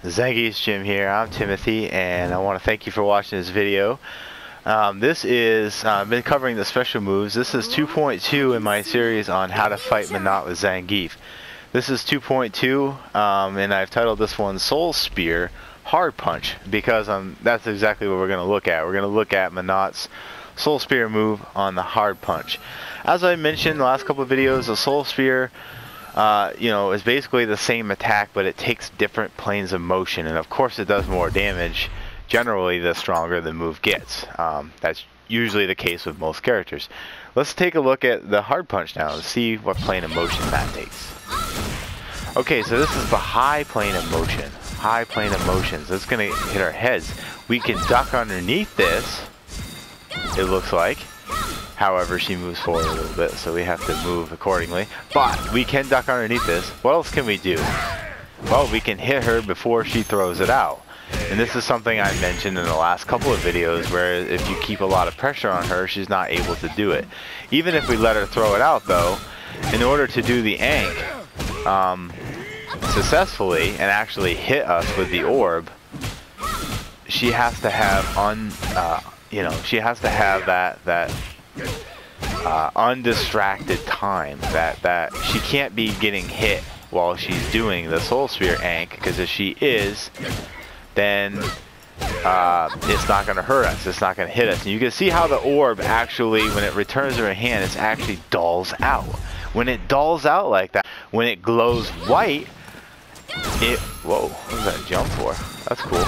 Zangiefsgym here. I'm Timothy, and I want to thank you for watching this video. This is I've been covering the special moves. This is 2.2 in my series on how to fight Menat with Zangief. This is 2.2, and I've titled this one Soul Spear Hard Punch because that's exactly what we're going to look at. We're going to look at Menat's Soul Spear move on the hard punch. As I mentioned in the last couple of videos, the Soul Spear is basically the same attack, but it takes different planes of motion, and of course it does more damage generally the stronger the move gets. That's usually the case with most characters. Let's take a look at the hard punch now and see what plane of motion that takes. Okay, so this is the high plane of motion. High plane of motion. So it's going to hit our heads. We can duck underneath this, it looks like. However, she moves forward a little bit, so we have to move accordingly. But we can duck underneath this. What else can we do? Well, we can hit her before she throws it out. And this is something I mentioned in the last couple of videos, where if you keep a lot of pressure on her, she's not able to do it. Even if we let her throw it out, though, in order to do the ank successfully and actually hit us with the orb, she has to have that undistracted time, that she can't be getting hit while she's doing the Soul Spear ank, because if she is, then it's not going to hurt us, it's not going to hit us. And you can see how the orb actually, when it returns to her hand, it actually dulls out. When it dulls out like that, when it glows white, whoa, what was that jump for? That's cool.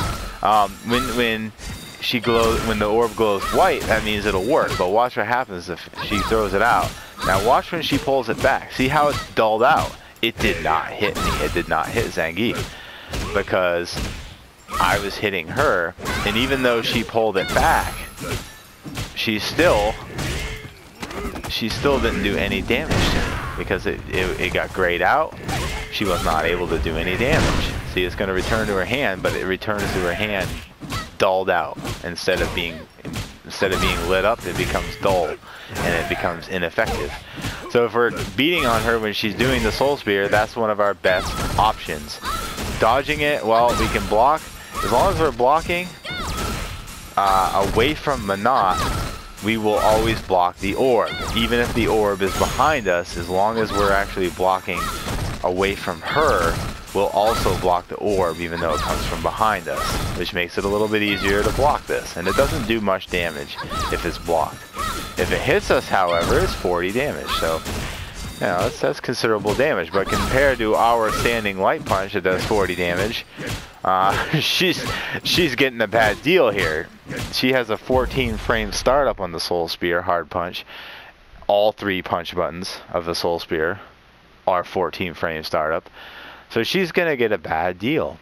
When the orb glows white, that means it'll work. But watch what happens if she throws it out. Now watch when she pulls it back. See how it's dulled out? It did not hit me. It did not hit Zangief, because I was hitting her, and even though she pulled it back, she still didn't do any damage to me, because it got grayed out. She was not able to do any damage. See, it's going to return to her hand, but it returns to her hand dulled out. Instead of being lit up, it becomes dull, and it becomes ineffective. So if we're beating on her when she's doing the Soul Spear, that's one of our best options. Dodging it, well, we can block. As long as we're blocking away from Menat, we will always block the orb. Even if the orb is behind us, as long as we're actually blocking away from her, we'll also block the orb, even though it comes from behind us, which makes it a little bit easier to block this. And it doesn't do much damage if it's blocked. If it hits us, however, it's 40 damage. So, you know, that's considerable damage. But compared to our standing light punch that does 40 damage, she's getting a bad deal here. She has a 14 frame startup on the Soul Spear hard punch. All 3 punch buttons of the Soul Spear are 14 frame startup. So she's going to get a bad deal.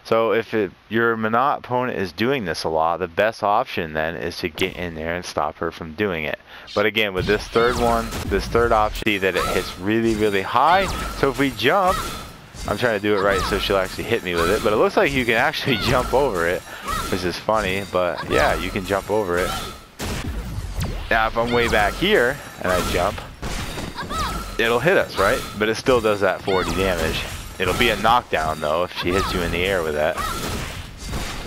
So if your Menat opponent is doing this a lot, the best option then is to get in there and stop her from doing it. But again, with this third option, see that it hits really, really high. So if we jump, I'm trying to do it right so she'll actually hit me with it. But it looks like you can actually jump over it, which is funny. But yeah, you can jump over it. Now if I'm way back here and I jump, it'll hit us, right? But it still does that 40 damage. It'll be a knockdown though if she hits you in the air with that.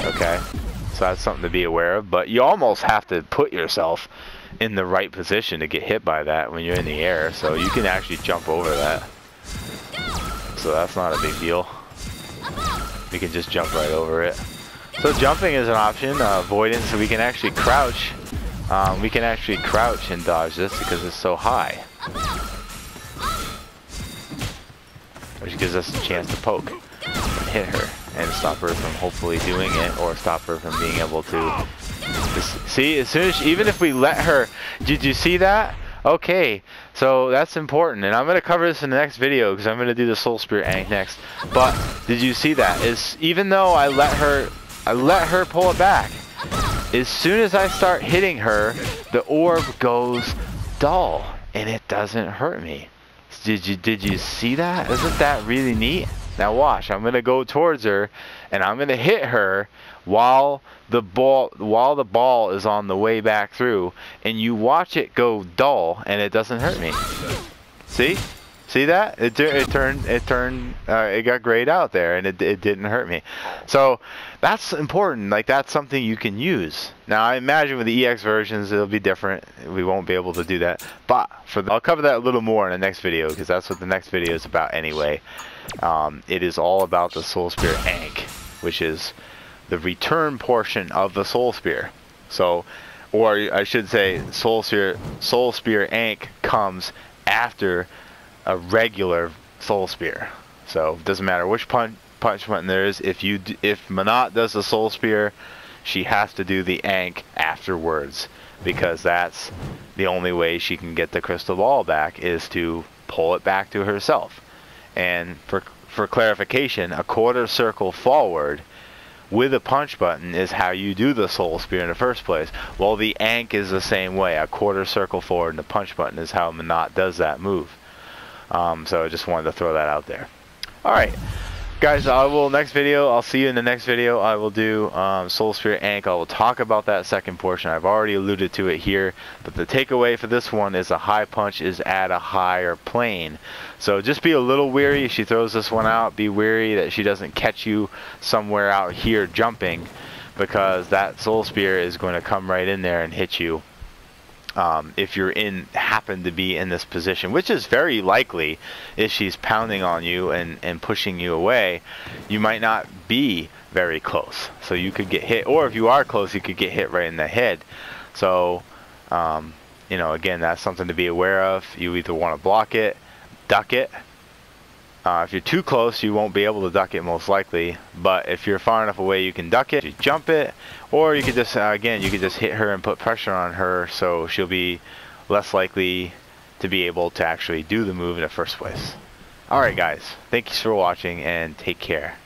Okay, so that's something to be aware of. But you almost have to put yourself in the right position to get hit by that when you're in the air. So you can actually jump over that. So that's not a big deal. We can just jump right over it. So jumping is an option. Avoidance, so we can actually crouch. We can actually crouch and dodge this because it's so high, which gives us a chance to poke and hit her and stop her from hopefully doing it, or stop her from being able to see. As soon as even if we let her, did you see that? Okay, so that's important, and I'm going to cover this in the next video because I'm going to do the Soul Spear ank next. But did you see that? Even though I let her pull it back, as soon as I start hitting her, the orb goes dull and it doesn't hurt me. Did you see that? Isn't that really neat? Now watch, I'm gonna go towards her and I'm gonna hit her while the ball is on the way back through, and you watch it go dull and it doesn't hurt me. See? See that? It got grayed out there, and it didn't hurt me. So that's important. Like, that's something you can use. Now I imagine with the EX versions it'll be different. We won't be able to do that. But I'll cover that a little more in the next video, because that's what the next video is about anyway. It is all about the Soul Spear Ankh, which is the return portion of the Soul Spear. So, or I should say, Soul Spear Ankh comes after a regular Soul Spear. So it doesn't matter which punch button there is. If Menat does the Soul Spear, she has to do the Ankh afterwards, because that's the only way she can get the crystal ball back, is to pull it back to herself. And for clarification, a quarter circle forward with a punch button is how you do the Soul Spear in the first place. Well, the Ankh is the same way. A quarter circle forward and the punch button is how Menat does that move. So I just wanted to throw that out there. Alright, guys, next video, I'll see you in the next video. I will do Soul Spear Ankh. I will talk about that second portion. I've already alluded to it here, but the takeaway for this one is a high punch is at a higher plane. So just be a little wary if she throws this one out. Be wary that she doesn't catch you somewhere out here jumping, because that Soul Spear is going to come right in there and hit you. If you're happen to be in this position, which is very likely if she's pounding on you and pushing you away, you might not be very close. So you could get hit, or if you are close, you could get hit right in the head. So, you know, again, that's something to be aware of. You either want to block it, duck it. If you're too close, you won't be able to duck it most likely. But if you're far enough away, you can duck it, you jump it, or you could just, again, you could just hit her and put pressure on her, so she'll be less likely to be able to actually do the move in the first place. Alright guys, thank you for watching, and take care.